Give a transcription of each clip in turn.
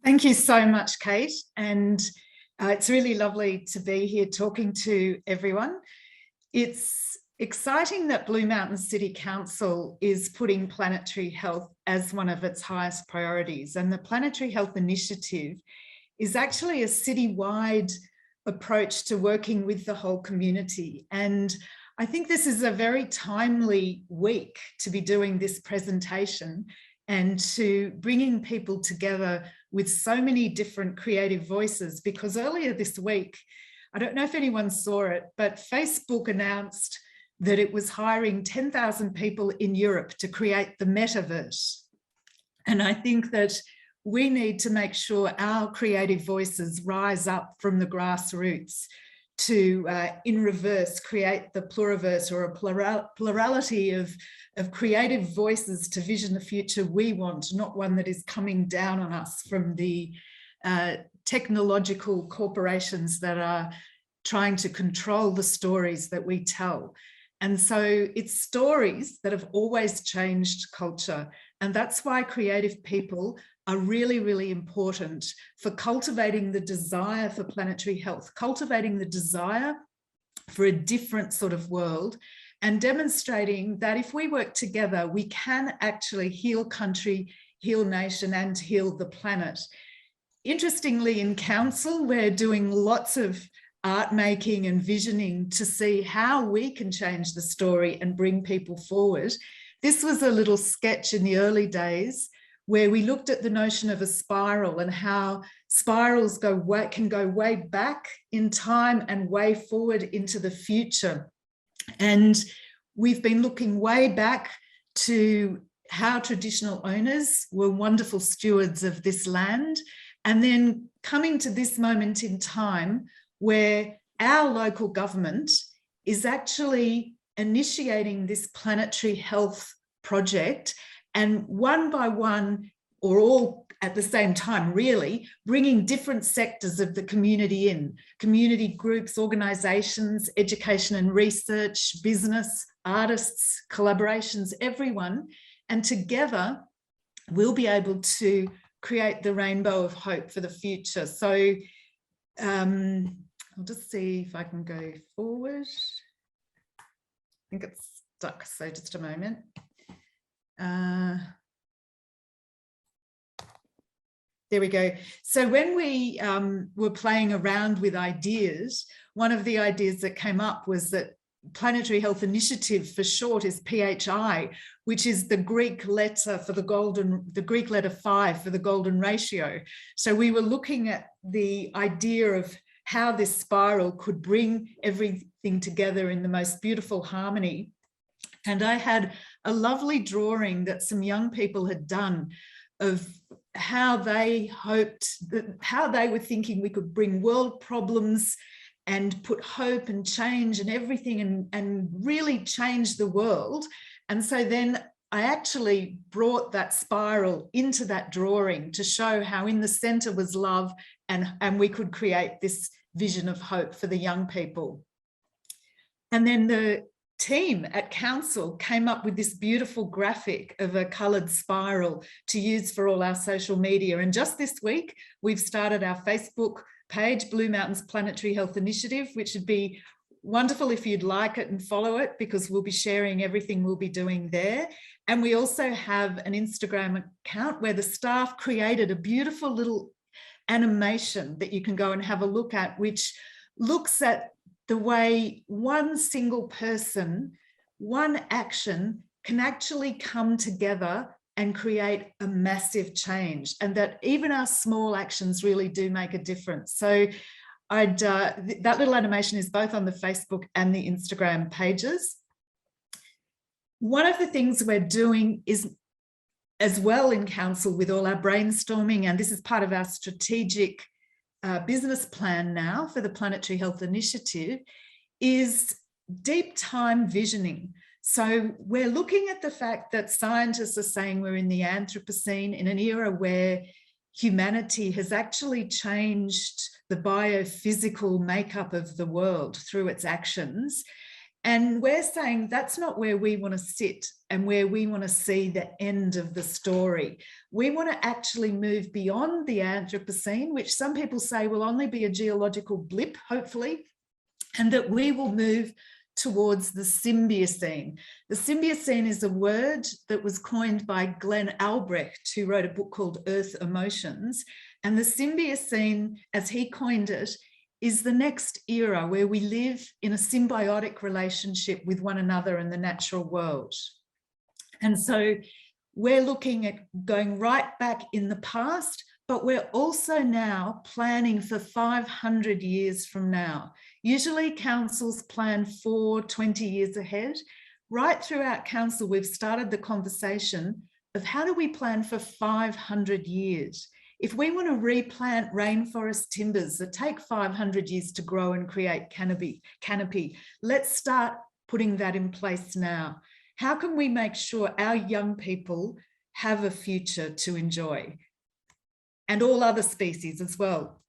Thank you so much, Kate. And it's really lovely to be here talking to everyone. It's exciting that Blue Mountain City Council is putting planetary health as one of its highest priorities. And the Planetary Health Initiative is actually a citywide approach to working with the whole community. And I think this is a very timely week to be doing this presentation and to bringing people together with so many different creative voices, because earlier this week, I don't know if anyone saw it, but Facebook announced that it was hiring 10,000 people in Europe to create the metaverse. And I think that we need to make sure our creative voices rise up from the grassroots to, in reverse, create the pluriverse, or a plurality of creative voices to vision the future we want, not one that is coming down on us from the technological corporations that are trying to control the stories that we tell. And so it's stories that have always changed culture. And that's why creative people are really, really important for cultivating the desire for planetary health, cultivating the desire for a different sort of world, and demonstrating that if we work together, we can actually heal country, heal nation, and heal the planet. Interestingly, in council, we're doing lots of art making and visioning to see how we can change the story and bring people forward. This was a little sketch in the early days where we looked at the notion of a spiral and how spirals can go way back in time and way forward into the future. And we've been looking way back to how traditional owners were wonderful stewards of this land, and then coming to this moment in time where our local government is actually initiating this planetary health project, and one by one, or all at the same time really, bringing different sectors of the community in, community groups, organisations, education and research, business, artists, collaborations, everyone. And together we'll be able to create the rainbow of hope for the future. So I'll just see if I can go forward. I think it's stuck, so just a moment. There we go. So when we were playing around with ideas, one of the ideas that came up was that Planetary Health Initiative, for short, is PHI, which is the Greek letter for the Greek letter 5 for the golden ratio. So we were looking at the idea of how this spiral could bring everything together in the most beautiful harmony. And I had a lovely drawing that some young people had done of how they hoped, how they were thinking we could bring world problems and put hope and change and everything and really change the world. And so then I actually brought that spiral into that drawing to show how in the center was love, and we could create this vision of hope for the young people. And then the team at council came up with this beautiful graphic of a coloured spiral to use for all our social media. And just this week, we've started our Facebook page, Blue Mountains Planetary Health Initiative, which would be wonderful if you'd like it and follow it, because we'll be sharing everything we'll be doing there. And we also have an Instagram account where the staff created a beautiful little animation that you can go and have a look at, which looks at the way one single person, one action can actually come together and create a massive change, and that even our small actions really do make a difference. So that little animation is both on the Facebook and the Instagram pages. One of the things we're doing is, as well in council with all our brainstorming, and this is part of our strategic business plan now for the Planetary Health Initiative, is deep time visioning. So we're looking at the fact that scientists are saying we're in the Anthropocene, in an era where humanity has actually changed the biophysical makeup of the world through its actions. And we're saying that's not where we want to sit and where we want to see the end of the story. We want to actually move beyond the Anthropocene, which some people say will only be a geological blip, hopefully, and that we will move towards the Symbiocene. The Symbiocene is a word that was coined by Glenn Albrecht, who wrote a book called Earth Emotions. And the Symbiocene, as he coined it, is the next era where we live in a symbiotic relationship with one another and the natural world. And so we're looking at going right back in the past, but we're also now planning for 500 years from now. Usually councils plan for 20 years ahead. Right throughout council, we've started the conversation of how do we plan for 500 years? If we want to replant rainforest timbers that take 500 years to grow and create canopy, let's start putting that in place now. How can we make sure our young people have a future to enjoy? And all other species as well.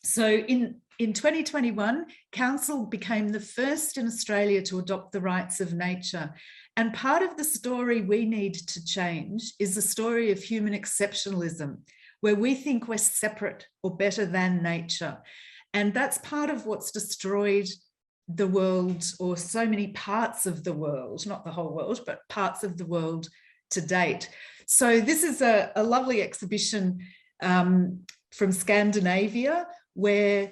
So in 2021, Council became the first in Australia to adopt the rights of nature. And part of the story we need to change is the story of human exceptionalism, where we think we're separate or better than nature. And that's part of what's destroyed the world, or so many parts of the world, not the whole world, but parts of the world to date. So this is a lovely exhibition from Scandinavia, where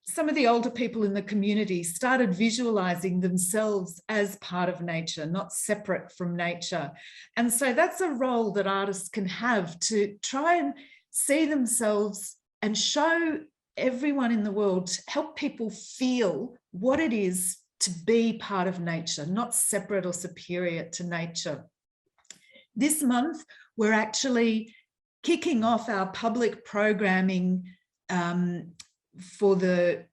some of the older people in the community started visualizing themselves as part of nature, not separate from nature. And so that's a role that artists can have to try and see themselves and show everyone in the world, help people feel what it is to be part of nature, not separate or superior to nature. This month, we're actually kicking off our public programming for the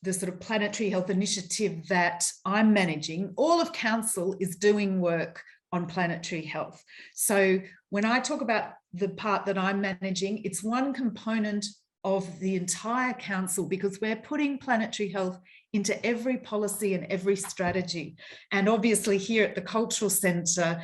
sort of Planetary Health initiative that I'm managing. All of council is doing work on planetary health. So when I talk about the part that I'm managing, it's one component of the entire council, because we're putting planetary health into every policy and every strategy. And obviously here at the Cultural Centre,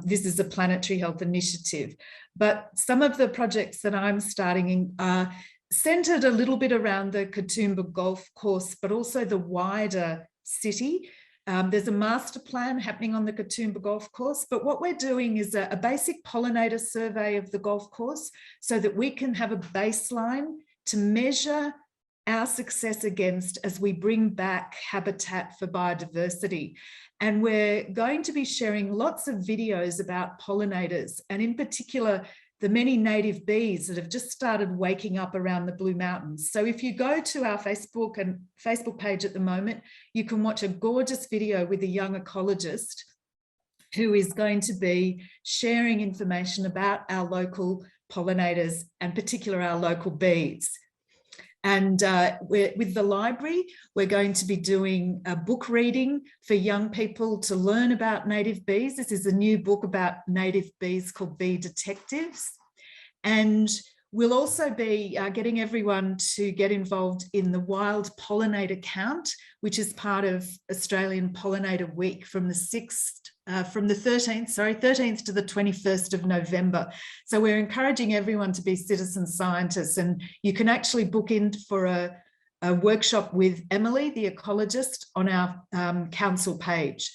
this is a planetary health initiative. But some of the projects that I'm starting are centred a little bit around the Katoomba Golf Course, but also the wider city. There's a master plan happening on the Katoomba Golf Course, but what we're doing is a basic pollinator survey of the golf course so that we can have a baseline to measure our success against as we bring back habitat for biodiversity. And we're going to be sharing lots of videos about pollinators, and in particular, the many native bees that have just started waking up around the Blue Mountains. So if you go to our Facebook page at the moment, you can watch a gorgeous video with a young ecologist who is going to be sharing information about our local pollinators, and particular our local bees. And with the library, we're going to be doing a book reading for young people to learn about native bees. This is a new book about native bees called Bee Detectives. And we'll also be getting everyone to get involved in the Wild Pollinator Count, which is part of Australian Pollinator Week from the 13th to the 21st of November. So we're encouraging everyone to be citizen scientists, and you can actually book in for a workshop with Emily, the ecologist, on our council page.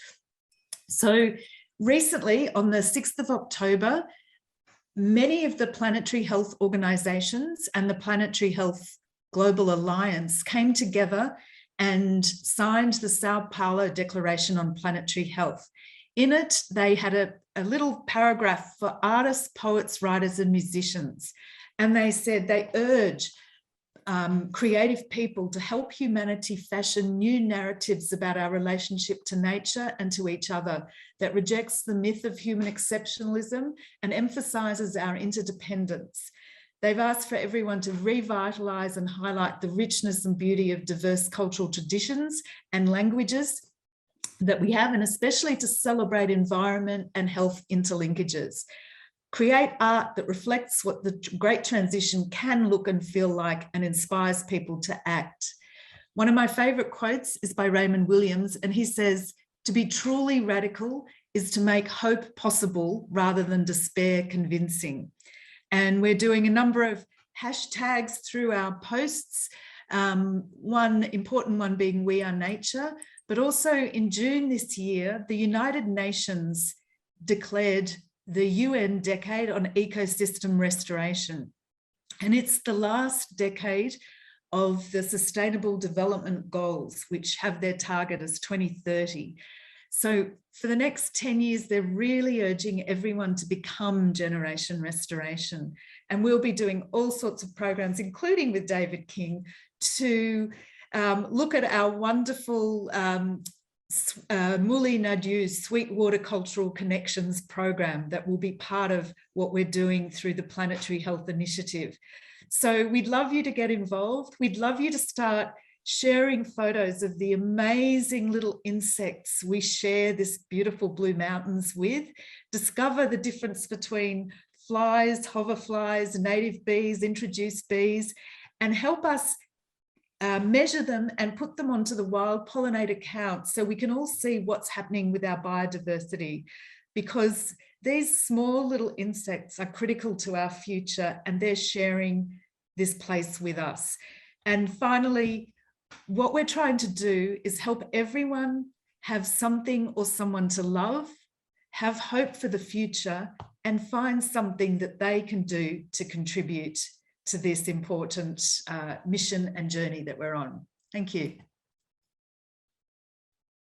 So recently, on the 6th of October, many of the planetary health organisations and the Planetary Health Global Alliance came together and signed the Sao Paulo Declaration on Planetary Health. In it, they had a little paragraph for artists, poets, writers, and musicians. And they said they urge creative people to help humanity fashion new narratives about our relationship to nature and to each other that rejects the myth of human exceptionalism and emphasises our interdependence. They've asked for everyone to revitalise and highlight the richness and beauty of diverse cultural traditions and languages that we have, and especially to celebrate environment and health interlinkages. Create art that reflects what the great transition can look and feel like and inspires people to act. One of my favorite quotes is by Raymond Williams, and he says, "To be truly radical is to make hope possible rather than despair convincing." And we're doing a number of hashtags through our posts, one important one being We Are Nature, but also in June this year, the United Nations declared the UN Decade on Ecosystem Restoration. And it's the last decade of the Sustainable Development Goals, which have their target as 2030. So for the next 10 years, they're really urging everyone to become Generation Restoration. And we'll be doing all sorts of programs, including with David King, to look at our wonderful Muli Nadiu's Sweetwater Cultural Connections program that will be part of what we're doing through the Planetary Health Initiative. So we'd love you to get involved. We'd love you to start sharing photos of the amazing little insects we share this beautiful Blue Mountains with. Discover the difference between flies, hoverflies, native bees, introduced bees, and help us measure them and put them onto the wild pollinator count so we can all see what's happening with our biodiversity, because these small little insects are critical to our future and they're sharing this place with us. And finally, what we're trying to do is help everyone have something or someone to love, have hope for the future, and find something that they can do to contribute to this important mission and journey that we're on. Thank you.